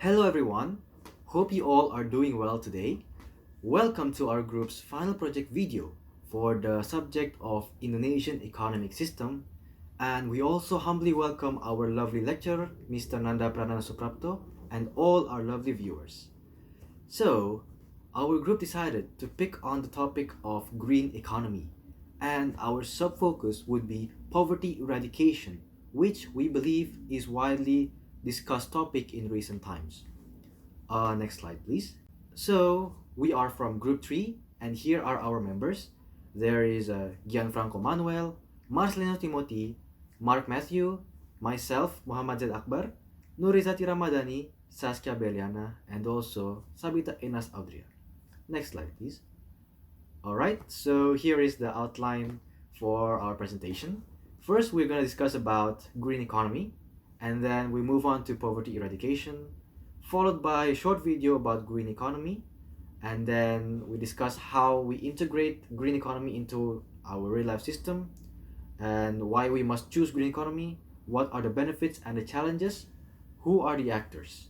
Hello everyone, hope you all are doing well today. Welcome to our group's final project video for the subject of Indonesian economic system, and we also humbly welcome our lovely lecturer, Mr. Nanda Pradhana Suprapto, and all our lovely viewers. So, our group decided to pick on the topic of green economy, and our sub-focus would be poverty eradication, which we believe is widely discussed topic in recent times. Next slide, please. So, we are from Group 3, and here are our members. There is Gianfranco Mannuel, Marcelino Timothy, Mark Matthew, myself, Muhammad Z. Akbar, Nur Izzati Ramadhani, Saskia Berliana, and also Tsabitha Inas A. Next slide, please. Alright, so here is the outline for our presentation. First, we're going to discuss about green economy, and then we move on to poverty eradication, followed by a short video about green economy, and then we discuss how we integrate green economy into our real life system and why we must choose green economy, what are the benefits and the challenges, who are the actors.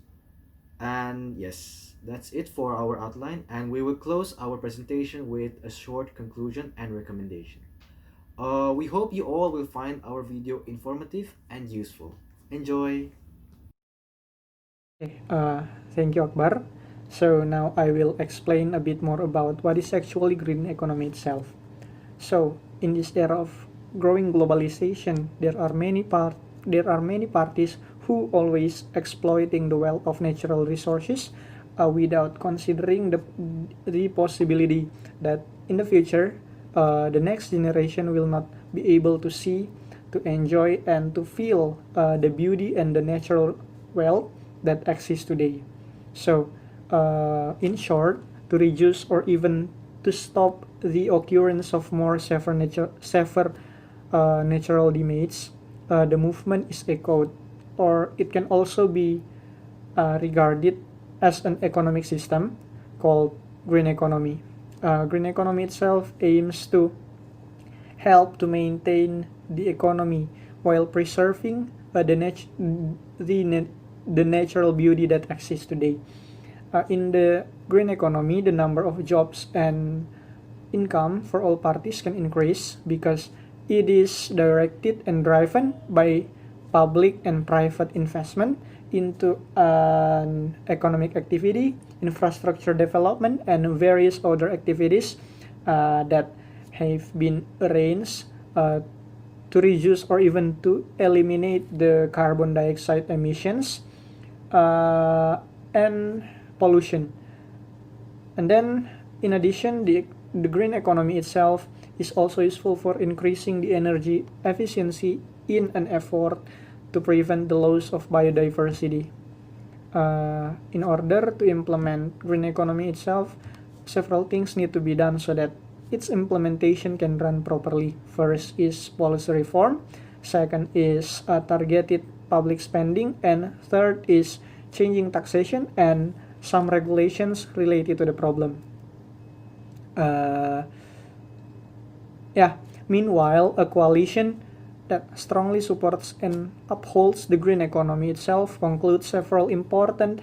And yes, that's it for our outline, and we will close our presentation with a short conclusion and recommendation. We hope you all will find our video informative and useful. Enjoy! Okay, thank you, Akbar. So now I will explain a bit more about what is actually green economy itself. So in this era of growing globalization, there are many parties who always exploiting the wealth of natural resources without considering the possibility that in the future the next generation will not be able to see, to enjoy, and to feel the beauty and the natural wealth that exists today. So, in short, to reduce or even to stop the occurrence of more safer natural damage, the movement is echoed, or it can also be regarded as an economic system called green economy. Green economy itself aims to help to maintain the economy while preserving the natural beauty that exists today. In the green economy, the number of jobs and income for all parties can increase because it is directed and driven by public and private investment into an economic activity, infrastructure development, and various other activities that have been arranged to reduce or even to eliminate the carbon dioxide emissions and pollution. And then, in addition, the green economy itself is also useful for increasing the energy efficiency in an effort to prevent the loss of biodiversity. In order to implement green economy itself, several things need to be done so that its implementation can run properly. First is policy reform, second is targeted public spending, and third is changing taxation and some regulations related to the problem. Meanwhile, a coalition that strongly supports and upholds the green economy itself concludes several important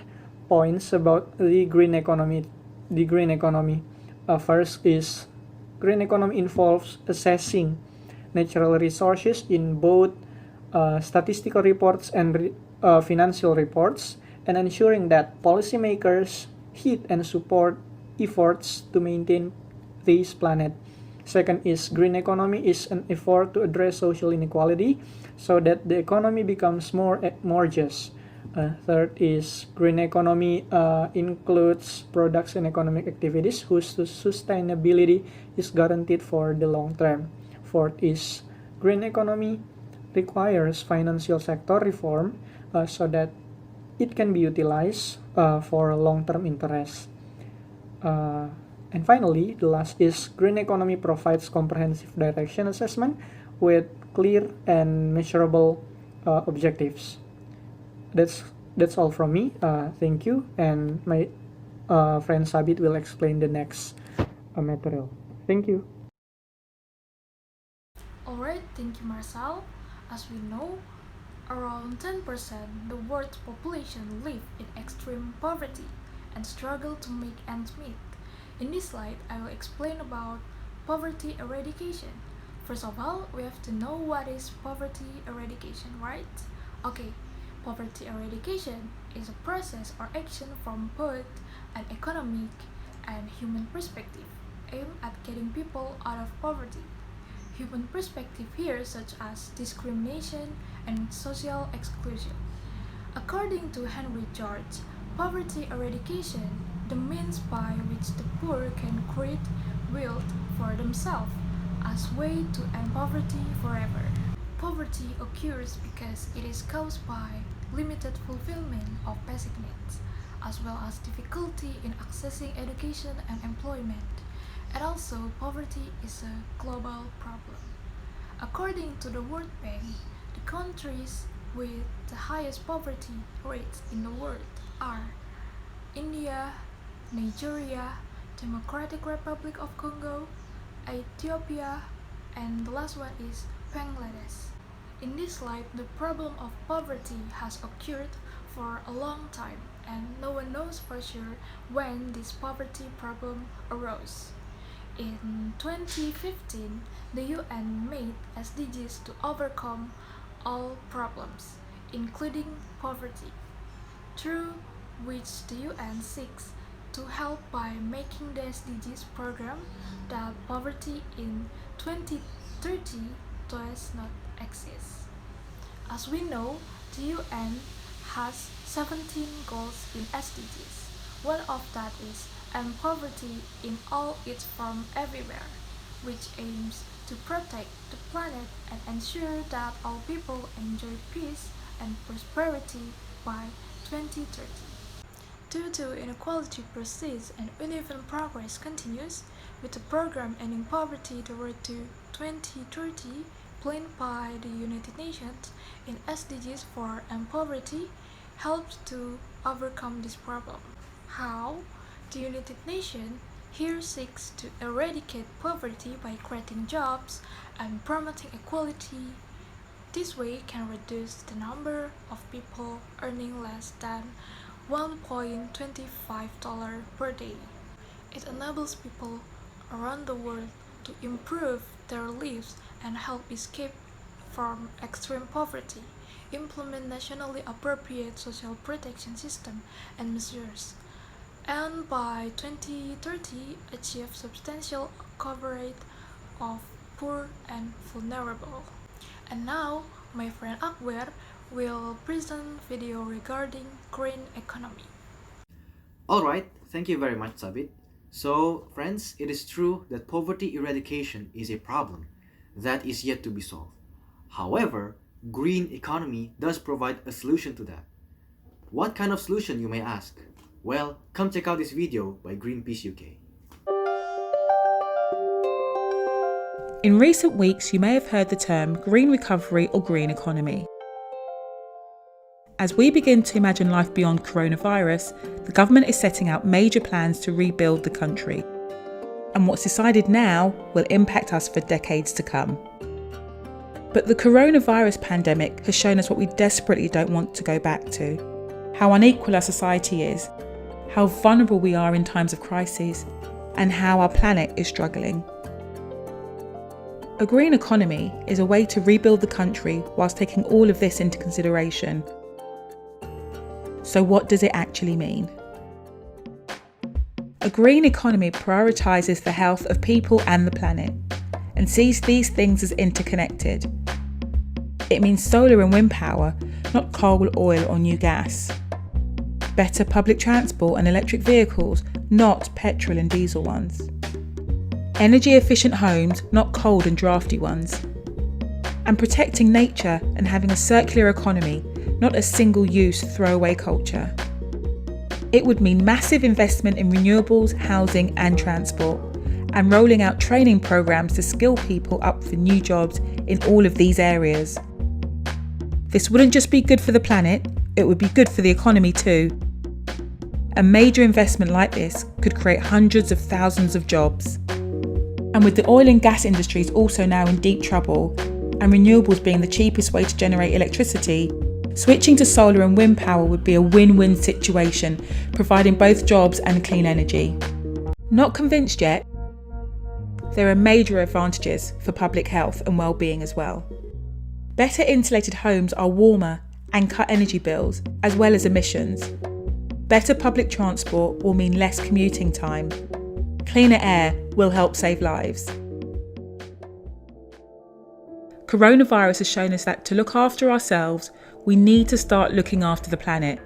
points about the green economy. First is green economy involves assessing natural resources in both statistical reports and financial reports, and ensuring that policymakers heed and support efforts to maintain this planet. Second is green economy is an effort to address social inequality so that the economy becomes more just. Third is green economy includes products and economic activities whose sustainability is guaranteed for the long term. Fourth is green economy requires financial sector reform so that it can be utilized for long-term interest. And finally, the last is green economy provides comprehensive direction assessment with clear and measurable objectives. That's all from me. Thank you, and my friend Sabit will explain the next material. Thank you. Alright, thank you, Marcel. As we know, around 10% the world's population live in extreme poverty and struggle to make ends meet. In this slide, I will explain about poverty eradication. First of all, we have to know what is poverty eradication, right? Okay, poverty eradication is a process or action from both an economic and human perspective aimed at getting people out of poverty. Human perspective here such as discrimination and social exclusion. According to Henry George, poverty eradication, the means by which the poor can create wealth for themselves as way to end poverty forever. Poverty occurs because it is caused by limited fulfillment of basic needs, as well as difficulty in accessing education and employment. And also, poverty is a global problem. According to the World Bank, the countries with the highest poverty rates in the world are India, Nigeria, Democratic Republic of Congo, Ethiopia, and the last one is Bangladesh. In this slide, the problem of poverty has occurred for a long time, and no one knows for sure when this poverty problem arose. In 2015, the UN made SDGs to overcome all problems, including poverty, through which the UN seeks to help by making the SDGs program that poverty in 2030 does not exist. As we know, the UN has 17 goals in SDGs. One of that is end poverty in all its forms everywhere, which aims to protect the planet and ensure that all people enjoy peace and prosperity by 2030. Due to inequality persists and uneven progress continues, with the program ending poverty the road to 2030 planned by the United Nations in SDGs for end poverty helps to overcome this problem. How? The United Nations here seeks to eradicate poverty by creating jobs and promoting equality. This way can reduce the number of people earning less than $1.25 per day. It enables people around the world to improve their lives and help escape from extreme poverty, implement nationally appropriate social protection system and measures, and by 2030 achieve substantial coverage of poor and vulnerable. And now, my friend Akbar will present video regarding green economy. Alright, thank you very much, Tsabit. So, friends, it is true that poverty eradication is a problem that is yet to be solved. However, green economy does provide a solution to that. What kind of solution, you may ask? Well, come check out this video by Greenpeace UK. In recent weeks, you may have heard the term green recovery or green economy. As we begin to imagine life beyond coronavirus, the government is setting out major plans to rebuild the country. And what's decided now will impact us for decades to come. But the coronavirus pandemic has shown us what we desperately don't want to go back to. How unequal our society is, how vulnerable we are in times of crises, and how our planet is struggling. A green economy is a way to rebuild the country whilst taking all of this into consideration. So what does it actually mean? A green economy prioritises the health of people and the planet, and sees these things as interconnected. It means solar and wind power, not coal, oil or new gas. Better public transport and electric vehicles, not petrol and diesel ones. Energy efficient homes, not cold and drafty ones. And protecting nature and having a circular economy, not a single-use throwaway culture. It would mean massive investment in renewables, housing and transport, and rolling out training programs to skill people up for new jobs in all of these areas. This wouldn't just be good for the planet, it would be good for the economy too. A major investment like this could create hundreds of thousands of jobs. And with the oil and gas industries also now in deep trouble, and renewables being the cheapest way to generate electricity, Switching to solar and wind power would be a win-win situation, providing both jobs and clean energy. Not convinced yet? There are major advantages for public health and well-being as well. Better insulated homes are warmer and cut energy bills, as well as emissions. Better public transport will mean less commuting time. Cleaner air will help save lives. Coronavirus has shown us that to look after ourselves, we need to start looking after the planet.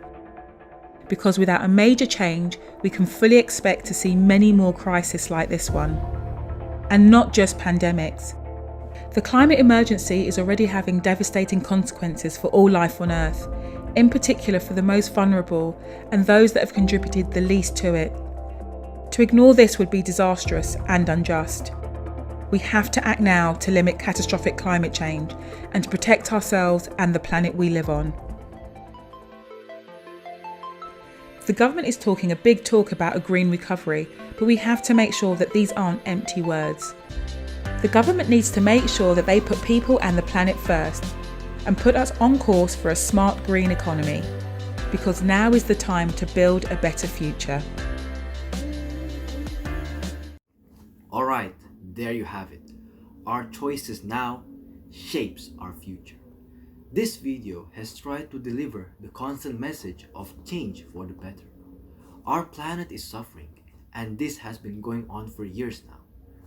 Because without a major change, we can fully expect to see many more crises like this one. And not just pandemics. The climate emergency is already having devastating consequences for all life on Earth, in particular for the most vulnerable and those that have contributed the least to it. To ignore this would be disastrous and unjust. We have to act now to limit catastrophic climate change and to protect ourselves and the planet we live on. The government is talking a big talk about a green recovery, but we have to make sure that these aren't empty words. The government needs to make sure that they put people and the planet first and put us on course for a smart green economy, because now is the time to build a better future. Alright, there you have it. Our choices now shapes our future. This video has tried to deliver the constant message of change for the better. Our planet is suffering, and this has been going on for years now.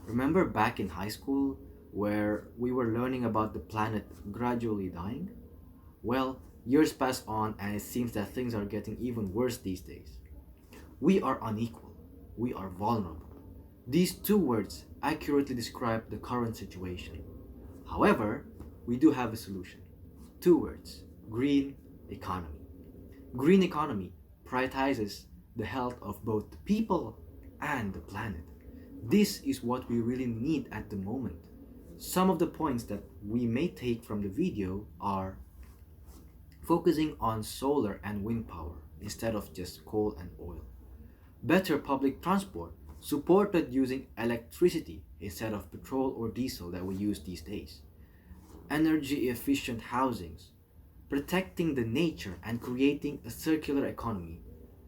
Remember back in high school where we were learning about the planet gradually dying? Well, years pass on and it seems that things are getting even worse these days. We are unequal. We are vulnerable. These two words accurately describe the current situation. However, we do have a solution. Two words: green economy. Green economy prioritizes the health of both the people and the planet. This is what we really need at the moment. Some of the points that we may take from the video are focusing on solar and wind power instead of just coal and oil. Better public transport supported using electricity instead of petrol or diesel that we use these days. Energy efficient housings, protecting the nature and creating a circular economy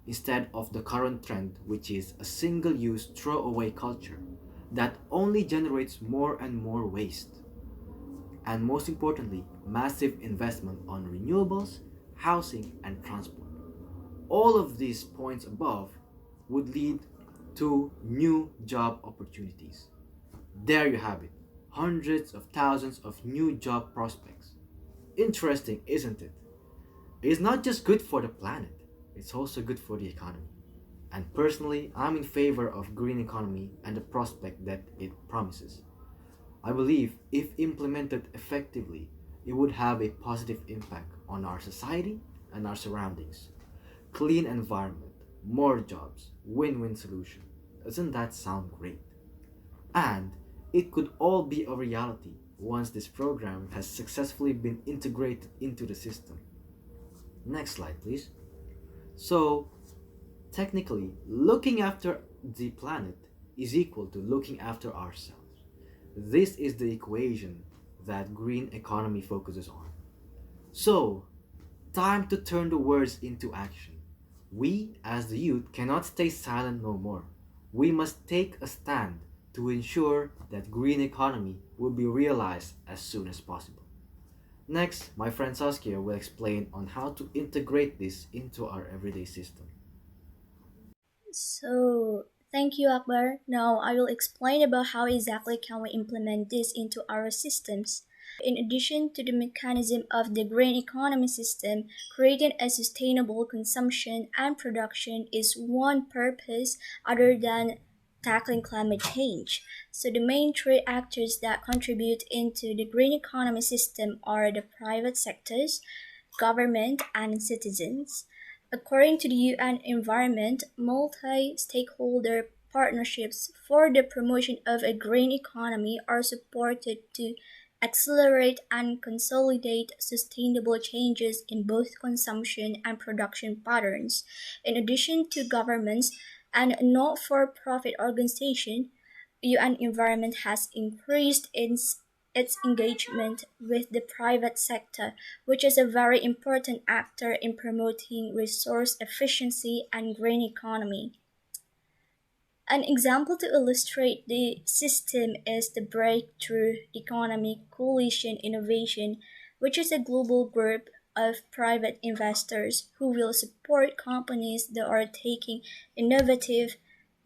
instead of the current trend, which is a single-use throwaway culture that only generates more and more waste. And most importantly, massive investment on renewables, housing, and transport. All of these points above would lead to new job opportunities. There you have it. Hundreds of thousands of new job prospects. Interesting, isn't it? It's not just good for the planet, it's also good for the economy. And personally, I'm in favor of green economy and the prospect that it promises. I believe if implemented effectively, it would have a positive impact on our society and our surroundings. Clean environment, more jobs, win-win solution. Doesn't that sound great? And it could all be a reality once this program has successfully been integrated into the system. Next slide, please. So, technically, looking after the planet is equal to looking after ourselves. This is the equation that green economy focuses on. So, time to turn the words into action. We, as the youth, cannot stay silent no more. We must take a stand to ensure that green economy will be realized as soon as possible. Next, my friend Saskia will explain on how to integrate this into our everyday system. So, thank you, Akbar. Now I will explain about how exactly can we implement this into our systems. In addition to the mechanism of the green economy system, creating a sustainable consumption and production is one purpose other than tackling climate change. So the main three actors that contribute into the green economy system are the private sectors, government, and citizens. According to the UN Environment, multi-stakeholder partnerships for the promotion of a green economy are supported to accelerate and consolidate sustainable changes in both consumption and production patterns. In addition to governments and not-for-profit organizations, UN Environment has increased its its engagement with the private sector, which is a very important actor in promoting resource efficiency and green economy. An example to illustrate the system is the Breakthrough Economic Coalition Innovation, which is a global group of private investors who will support companies that are taking innovative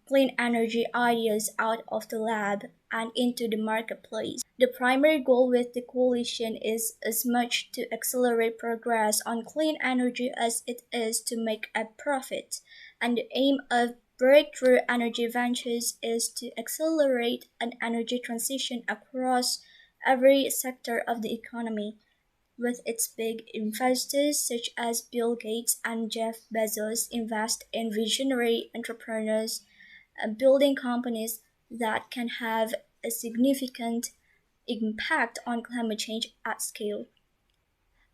clean energy ideas out of the lab and into the marketplace. The primary goal with the coalition is as much to accelerate progress on clean energy as it is to make a profit. And the aim of Breakthrough Energy Ventures is to accelerate an energy transition across every sector of the economy, with its big investors such as Bill Gates and Jeff Bezos invest in visionary entrepreneurs building companies that can have a significant impact on climate change at scale.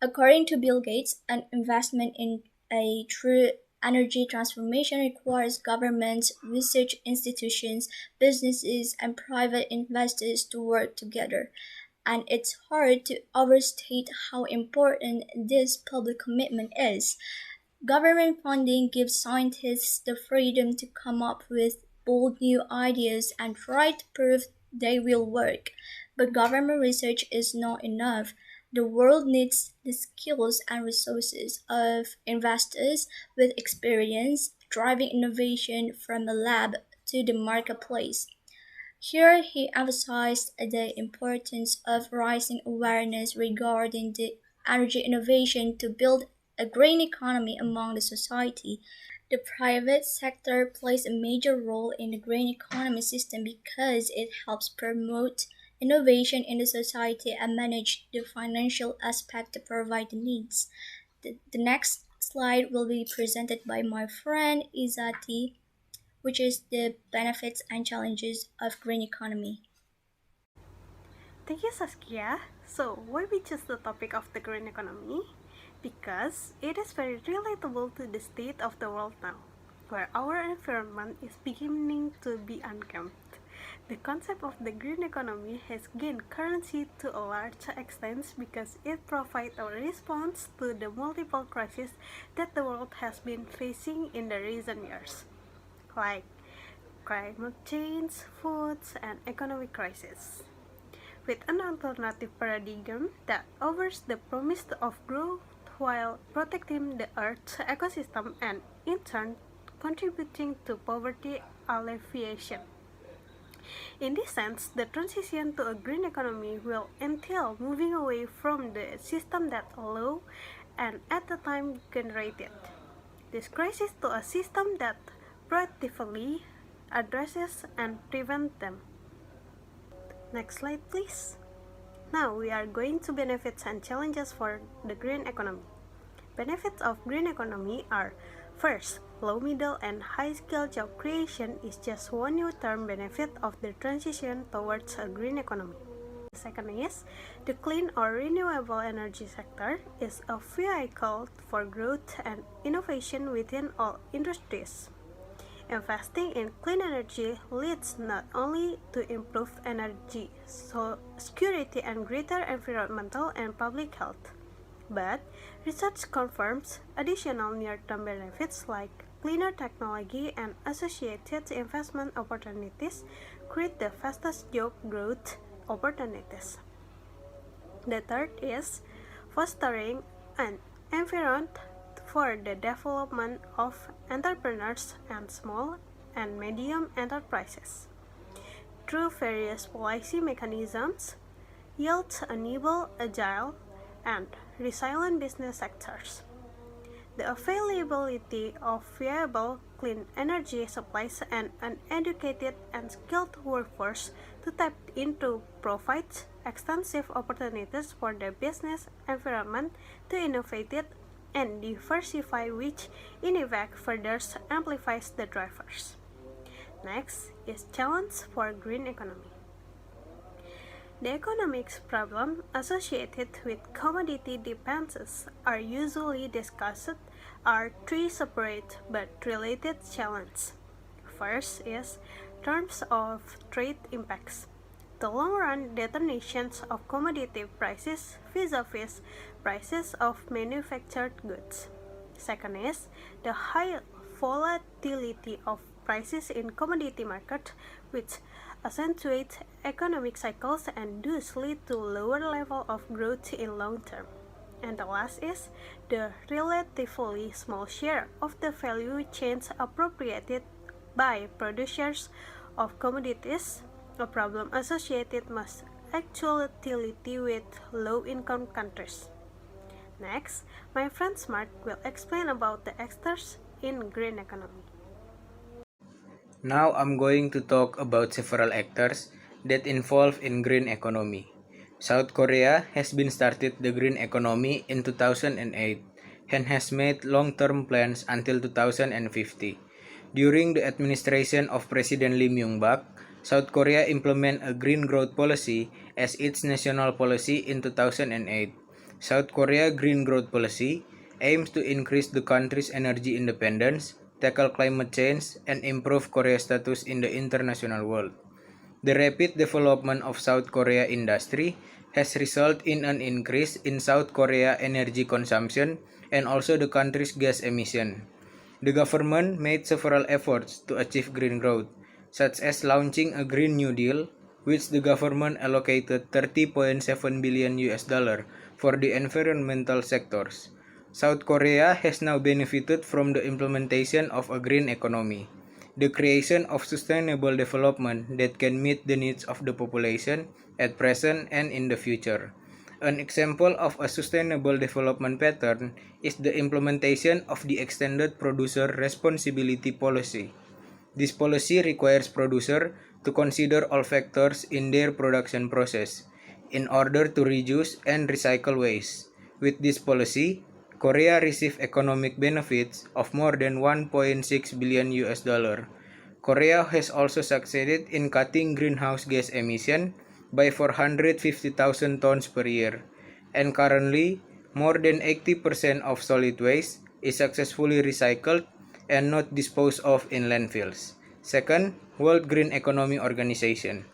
According to Bill Gates, an investment in a true energy transformation requires governments, research institutions, businesses, and private investors to work together. And it's hard to overstate how important this public commitment is. Government funding gives scientists the freedom to come up with bold new ideas and try to prove they will work. But government research is not enough. The world needs the skills and resources of investors with experience driving innovation from the lab to the marketplace. Here he emphasized the importance of raising awareness regarding the energy innovation to build a green economy among the society. The private sector plays a major role in the green economy system because it helps promote innovation in the society and manage the financial aspect to provide the needs. The next slide will be presented by my friend Izzati, which is the benefits and challenges of green economy. Thank you, Saskia. So, why we choose the topic of the green economy? Because it is very relatable to the state of the world now, where our environment is beginning to be unkempt. The concept of the green economy has gained currency to a large extent because it provides a response to the multiple crises that the world has been facing in the recent years, like climate change, foods, and economic crisis. With an alternative paradigm that offers the promise of growth while protecting the Earth's ecosystem and, in turn, contributing to poverty alleviation. In this sense, the transition to a green economy will entail moving away from the system that allowed and at the time generated this crisis to a system that proactively addresses and prevents them. Next slide, please. Now we are going to benefits and challenges for the green economy. Benefits of green economy are: first, low, middle, and high-skill job creation is just one new-term benefit of the transition towards a green economy. The second is, the clean or renewable energy sector is a vehicle for growth and innovation within all industries. Investing in clean energy leads not only to improved energy security and greater environmental and public health, but research confirms additional near-term benefits like cleaner technology and associated investment opportunities create the fastest job growth opportunities. The third is fostering an environment for the development of entrepreneurs and small and medium enterprises. Through various policy mechanisms, yields enable agile and resilient business sectors. The availability of viable clean energy supplies and an educated and skilled workforce to tap into provides extensive opportunities for the business environment to innovate it and diversify, which in effect further amplifies the drivers. Next is challenge for green economy. The economics problem associated with commodity dependencies are usually discussed are three separate but related challenges. First is terms of trade impacts. the long-run determinations of commodity prices vis-a-vis prices of manufactured goods. Second is the high volatility of prices in commodity market, which accentuates economic cycles and thus lead to lower level of growth in long term. And the last is the relatively small share of the value chains appropriated by producers of commodities, a problem associated with actual utility with low-income countries. Next, my friend Smart will explain about the actors in green economy. Now I'm going to talk about several actors that involve in green economy. South Korea has been started the green economy in 2008 and has made long-term plans until 2050. During the administration of President Lee Myung-bak, South Korea implemented a green growth policy as its national policy in 2008. South Korea Green Growth Policy aims to increase the country's energy independence, tackle climate change, and improve Korea's status in the international world. The rapid development of South Korea industry has resulted in an increase in South Korea energy consumption and also the country's gas emission. The government made several efforts to achieve green growth, such as launching a Green New Deal, which the government allocated 30.7 billion US dollar for the environmental sectors. South Korea has now benefited from the implementation of a green economy, the creation of sustainable development that can meet the needs of the population at present and in the future. An example of a sustainable development pattern is the implementation of the Extended Producer Responsibility Policy. This policy requires producers to consider all factors in their production process in order to reduce and recycle waste. With this policy, Korea received economic benefits of more than 1.6 billion US dollar. Korea has also succeeded in cutting greenhouse gas emission by 450,000 tons per year, and currently more than 80% of solid waste is successfully recycled and not disposed of in landfills. Second, World Green Economy Organization.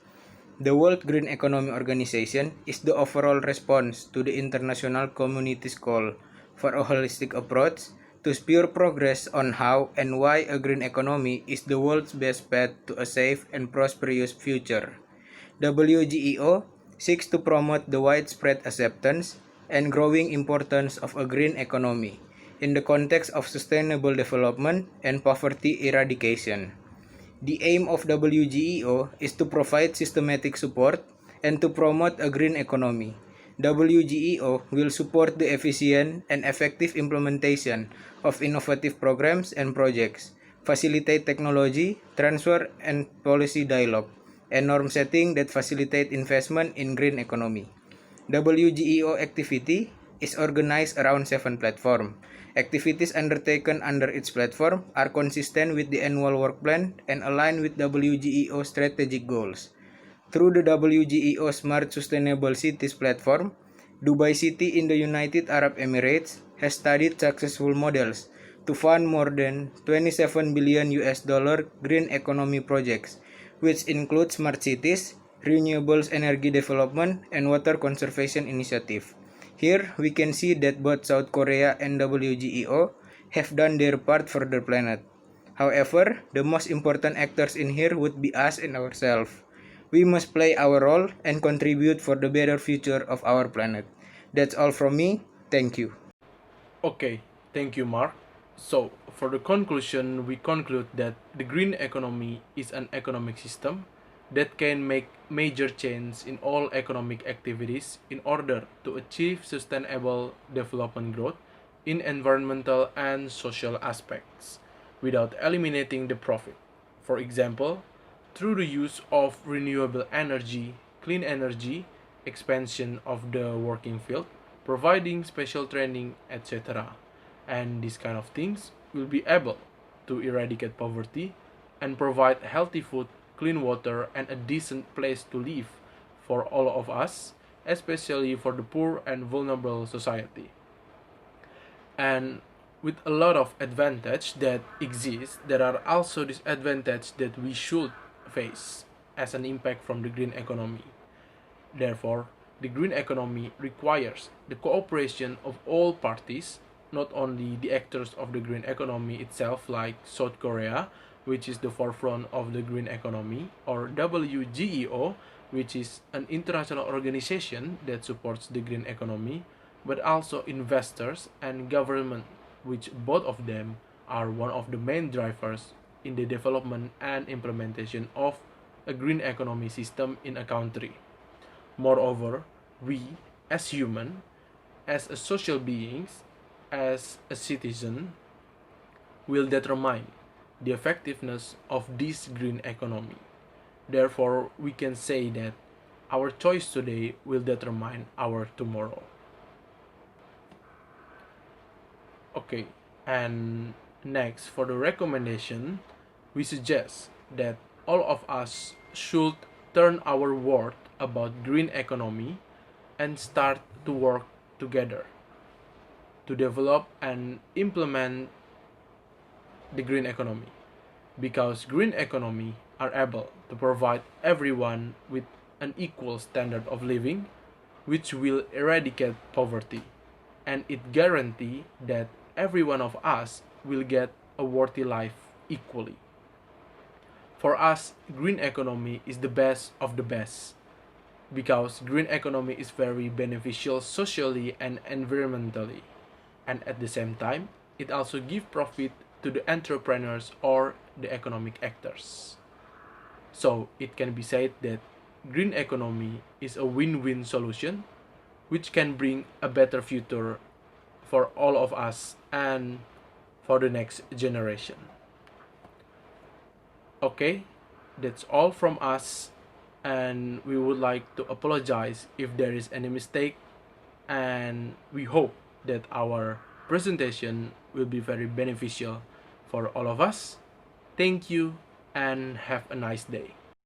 The World Green Economy Organization is the overall response to the international community's call for a holistic approach to spur progress on how and why a green economy is the world's best path to a safe and prosperous future. WGEO seeks to promote the widespread acceptance and growing importance of a green economy in the context of sustainable development and poverty eradication. The aim of WGEO is to provide systematic support and to promote a green economy. WGEO will support the efficient and effective implementation of innovative programs and projects, facilitate technology transfer and policy dialogue, and norm setting that facilitate investment in green economy. WGEO activity is organized around 7 platforms. Activities undertaken under its platform are consistent with the annual work plan and align with WGEO strategic goals. Through the WGEO Smart Sustainable Cities platform, Dubai City in the United Arab Emirates has studied successful models to fund more than 27 billion US dollar green economy projects, which include smart cities, renewables energy development, and water conservation initiative. Here, we can see that both South Korea and WGEO have done their part for the planet. However, the most important actors in here would be us and ourselves. We must play our role and contribute for the better future of our planet. That's all from me. Thank you. Okay, thank you, Mark. So, for the conclusion, we conclude that the green economy is an economic system that can make major change in all economic activities in order to achieve sustainable development growth in environmental and social aspects without eliminating the profit. For example, through the use of renewable energy, clean energy, expansion of the working field, providing special training, etc. And these kind of things will be able to eradicate poverty and provide healthy food, clean water, and a decent place to live for all of us, especially for the poor and vulnerable society. And with a lot of advantage that exist, there are also disadvantages that we should face as an impact from the green economy. Therefore, the green economy requires the cooperation of all parties, not only the actors of the green economy itself, like South Korea, which is the forefront of the green economy, or WGEO, which is an international organization that supports the green economy, but also investors and government, which both of them are one of the main drivers in the development and implementation of a green economy system in a country. Moreover, we, as human, as a social beings, as a citizen, will determine the effectiveness of this green economy. Therefore, we can say that our choice today will determine our tomorrow. Okay, and next, for the recommendation, we suggest that all of us should turn our word about green economy and start to work together to develop and implement the green economy, because green economy are able to provide everyone with an equal standard of living, which will eradicate poverty, and it guarantee that every one of us will get a worthy life equally. For us, green economy is the best of the best, because green economy is very beneficial socially and environmentally, and at the same time it also gives profit to the entrepreneurs or the economic actors. So it can be said that green economy is a win-win solution which can bring a better future for all of us and for the next generation. Okay, that's all from us, and we would like to apologize if there is any mistake, and we hope that our presentation will be very beneficial for all of us. Thank you and have a nice day.